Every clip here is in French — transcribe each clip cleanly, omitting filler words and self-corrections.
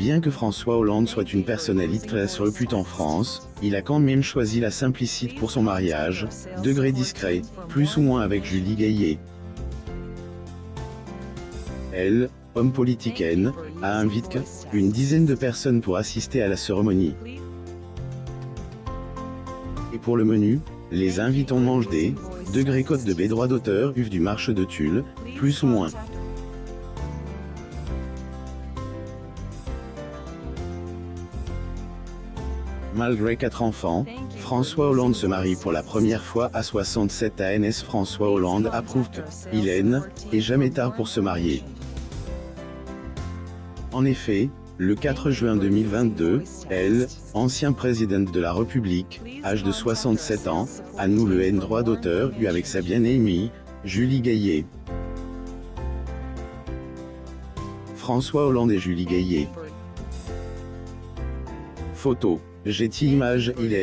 Bien que François Hollande soit une personnalité très réputée en France, il a quand même choisi la simplicité pour son mariage, degré discret, plus ou moins avec Julie Gaillet. Elle, homme politique N, a invité une dizaine de personnes pour assister à la cérémonie. Et pour le menu, les invitants mangent des degrés côte de baie droit d'auteur du marché de Tulle, plus ou moins. Malgré 4 enfants, François Hollande se marie pour la première fois à 67 ans. François Hollande approuve qu'il est jamais tard pour se marier. En effet, le 4 juin 2022, elle, ancien présidente de la République, âge de 67 ans, annule le droit d'auteur avec sa bien-aimée, Julie Gaillet. François Hollande et Julie Gaillet. Photo. Getty Images. Il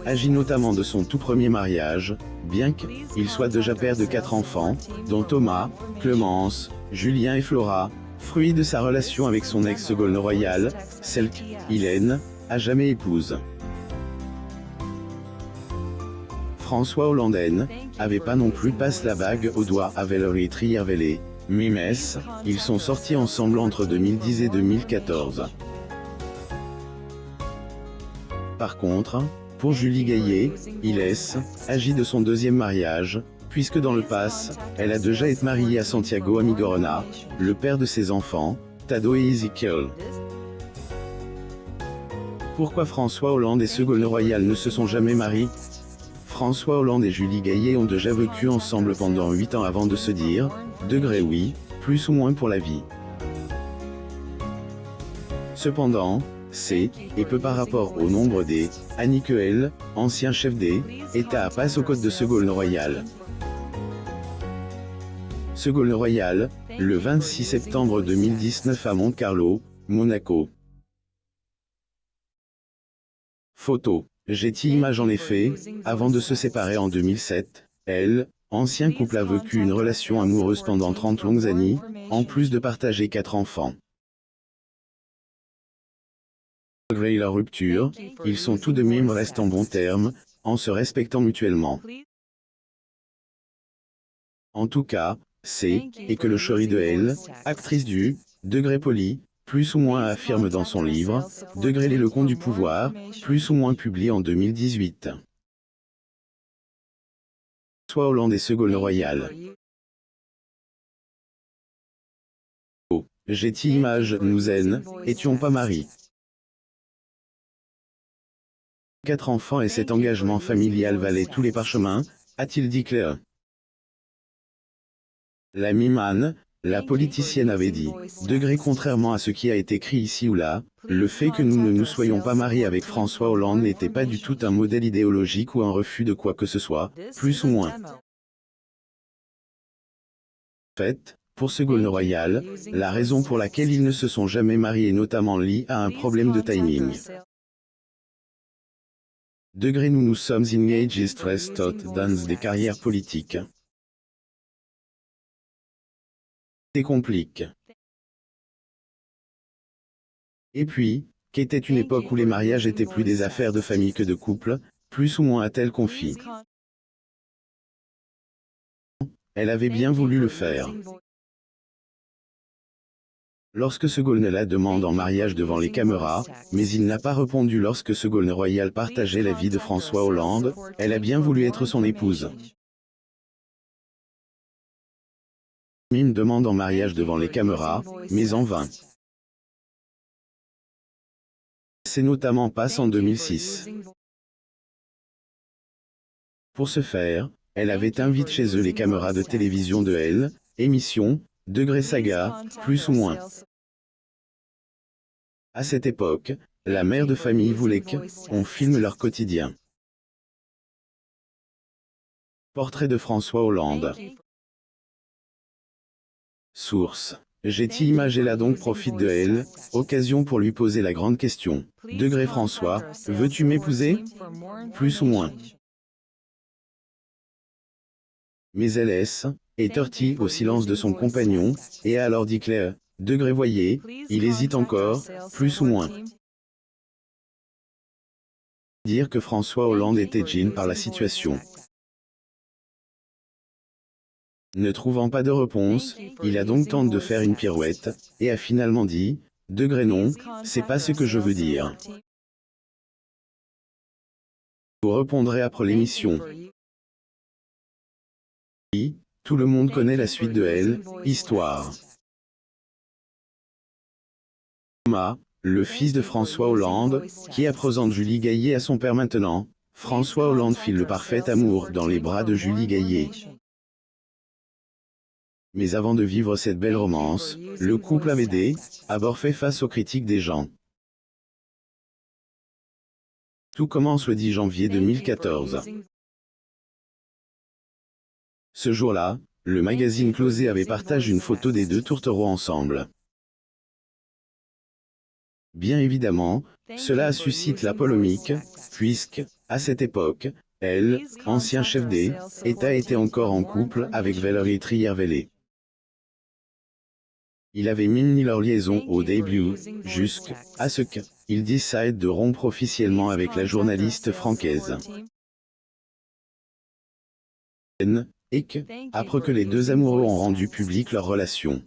agit notamment de son tout premier mariage, bien qu'il soit déjà père de 4 enfants, dont Thomas, Clémence, Julien et Flora, fruit de sa relation avec son ex-Ségolène Royal, celle qu'il a jamais épouse. François Hollande avait pas non plus passé la bague au doigt à Valérie Trierweiler, mais ils sont sortis ensemble entre 2010 et 2014. Par contre, pour Julie Gaillet, il agit de son deuxième mariage, puisque dans le passé, elle a déjà été mariée à Santiago Amigorona, le père de ses enfants, Tado et Ezekiel. Pourquoi François Hollande et Ségolène Royal ne se sont jamais mariés? François Hollande et Julie Gaillet ont déjà vécu ensemble pendant 8 ans avant de se dire, degré oui, plus ou moins pour la vie. Cependant, c'est, et peu par rapport au nombre des années que elle, ancien chef des États, passe aux côtes de Ségolène Royal. Ségolène Royal, le 26 septembre 2019 à Monte-Carlo, Monaco. Photo. Getty Images. En effet, avant de se séparer en 2007, elle, ancien couple, a vécu une relation amoureuse pendant 30 longues années, en plus de partager 4 enfants. Malgré leur rupture, ils sont tout de même restés en bons termes, en se respectant mutuellement. En tout cas, c'est, et que le chéri de elle, actrice du degré poli, plus ou moins affirme dans son livre, degré les leçons du pouvoir, plus ou moins publié en 2018. François Hollande et Ségolène Royal. Getty Images. Nous étions pas mariés. 4 enfants et cet engagement familial valait tous les parchemins, a-t-il dit Claire. La mimane, la politicienne, avait dit, degré contrairement à ce qui a été écrit ici ou là, le fait que nous ne nous soyons pas mariés avec François Hollande n'était pas du tout un modèle idéologique ou un refus de quoi que ce soit, plus ou moins. En fait, pour Ségolène Royal, la raison pour laquelle ils ne se sont jamais mariés est notamment liée à un problème de timing. Degré nous nous sommes engagés très tôt dans des carrières politiques. C'est compliqué. Et puis, qu'était une époque où les mariages étaient plus des affaires de famille que de couple, plus ou moins a-t-elle confié. Elle avait bien voulu le faire. Lorsque Ségolène la demande en mariage devant les caméras, mais il n'a pas répondu lorsque Ségolène Royal partageait la vie de François Hollande, elle a bien voulu être son épouse. Mime demande en mariage devant les caméras, mais en vain. C'est notamment passe en 2006. Pour ce faire, elle avait invité chez eux les caméras de télévision de elle, émission, degré saga, plus ou moins. À cette époque, la mère de famille voulait qu'on filme leur quotidien. Portrait de François Hollande. Source. Getty Images. Elle a donc profite de elle, occasion pour lui poser la grande question. Degré François, veux-tu m'épouser? Plus ou moins. Mais elle est heurtée au silence de son compagnon, et a alors dit Claire, Voyez, il hésite encore, plus ou moins. Dire que François Hollande était gêné par la situation. Ne trouvant pas de réponse, il a donc tenté de faire une pirouette, et a finalement dit, non, c'est pas ce que je veux dire. Vous répondrez après l'émission. Oui, tout le monde connaît la suite de Elle, histoire. Thomas, le fils de François Hollande, qui présente Julie Gaillet à son père maintenant, François Hollande file le parfait amour dans les bras de Julie Gaillet. Mais avant de vivre cette belle romance, le couple avait d'abord fait face aux critiques des gens. Tout commence le 10 janvier 2014. Ce jour-là, le magazine Closet avait partagé une photo des deux tourtereaux ensemble. Bien évidemment, cela suscite la polémique, puisque, à cette époque, elle, ancien chef d'État, était encore en couple avec Valérie Trierweiler. Il avait mis leur liaison au début, jusqu'à ce qu'il décide de rompre officiellement avec la journaliste francaise. Et après que les deux amoureux ont rendu publique leur relation.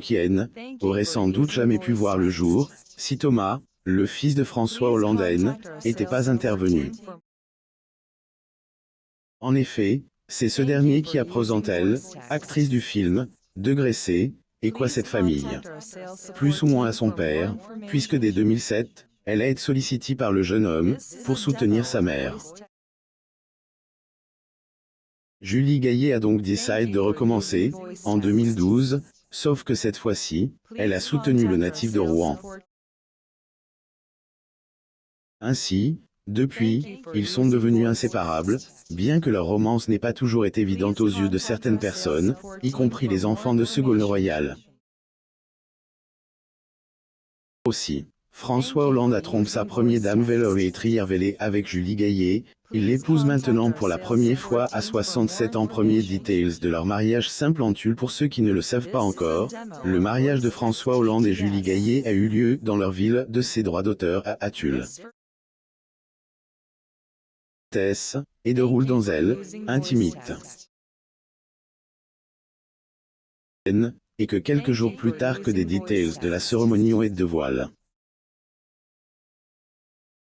Qui aurait sans doute jamais pu voir le jour, si Thomas, le fils de François Hollande, n'était pas intervenu. En effet, c'est ce dernier qui a présenté elle, actrice du film, C, et quoi cette famille. Plus ou moins à son père, puisque dès 2007, elle a été sollicitée par le jeune homme, pour soutenir sa mère. Julie Gaillet a donc décidé de recommencer, en 2012, sauf que cette fois-ci, elle a soutenu le natif de Rouen. Ainsi, depuis, ils sont devenus inséparables, bien que leur romance n'ait pas toujours été évidente aux yeux de certaines personnes, y compris les enfants de Ségolène Royal. Aussi, François Hollande a trompé sa première dame Valérie Trierweiler avec Julie Gaillet. Il l'épouse maintenant pour la première fois à 67 ans. Premier details de leur mariage simple en Tulle. Pour ceux qui ne le savent pas encore, le mariage de François Hollande et Julie Gaillet a eu lieu dans leur ville de ses droits d'auteur à Tulle. Et de roule dans elle, intimite. Et que quelques jours plus tard que des details de la cérémonie ont été de voile.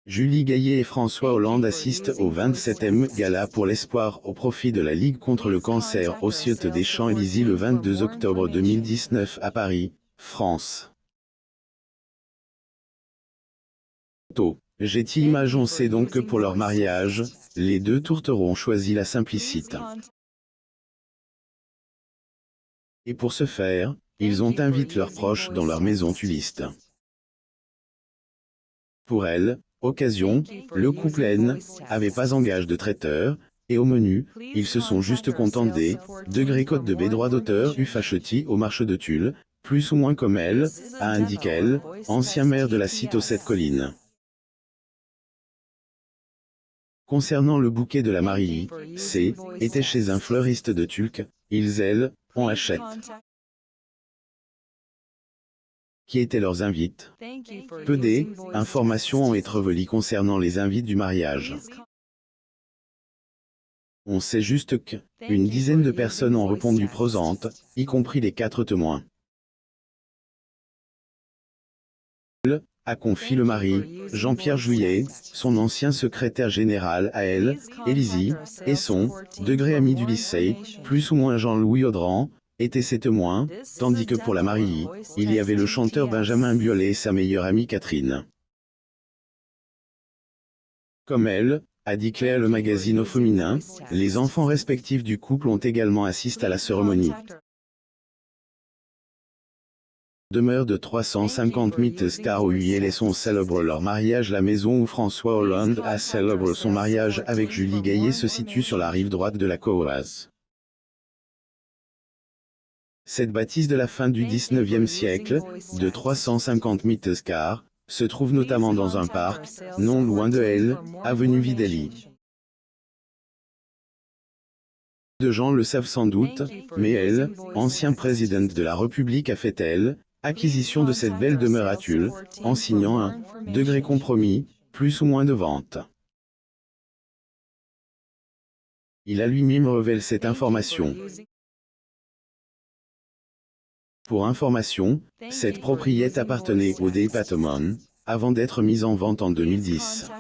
Julie Gaillet et François Hollande assistent au 27e gala pour l'espoir au profit de la Ligue contre le cancer au Ciotat des Champs-Élysées le 22 octobre 2019 à Paris, France. Image. On sait donc que pour leur mariage, les deux tourtereaux ont choisi la simplicité. Et pour ce faire, ils ont invité leurs proches dans leur maison tulliste. Pour elle, occasion, le couple avait pas engagé de traiteur, et au menu, ils se sont juste contentés des côtes de droits d'auteur achetés au marché de Tulle, plus ou moins comme elle, a indiqué elle, ancien maire de la cité aux 7 collines. Concernant le bouquet de la mariée, était chez un fleuriste de Tulle, on achète. Qui étaient leurs invités. Peu d'informations ont été revelées concernant les invités du mariage. On sait juste qu'une dizaine de personnes ont répondu présentes, y compris les 4 témoins. A confié le mari, Jean-Pierre Jouyet, son ancien secrétaire général à elle, Élysée, et son ami du lycée, plus ou moins Jean-Louis Audran, étaient ses témoins, tandis que pour la mariée, il y avait le chanteur Benjamin Biolay et sa meilleure amie Catherine. Comme elle, a dit Claire le magazine au féminin, les enfants respectifs du couple ont également assisté à la cérémonie. Demeure de 350 stars où son célèbre leur mariage. La maison où François Hollande a célébré son mariage avec Julie Gaillet se situe sur la rive droite de la Courroise. Cette bâtisse de la fin du XIXe siècle, de 350 stars, se trouve notamment dans un parc, non loin de elle, avenue Vidali. De gens le savent sans doute, mais elle, ancien présidente de la République, a fait elle, acquisition de cette belle demeure à Tulle, en signant un degré compromis, plus ou moins de vente. Il a lui-même révélé cette information. Pour information, cette propriété appartenait au département, avant d'être mise en vente en 2010.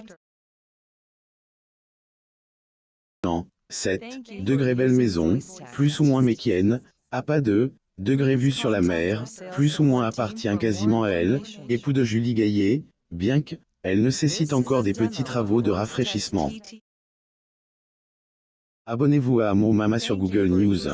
7 degrés belle maison, plus ou moins méquienne, à pas de degrés vue sur la mer, plus ou moins appartient quasiment à elle, époux de Julie Gaillet, bien qu'elle nécessite encore des petits travaux de rafraîchissement. Abonnez-vous à Mon Mama sur Google News.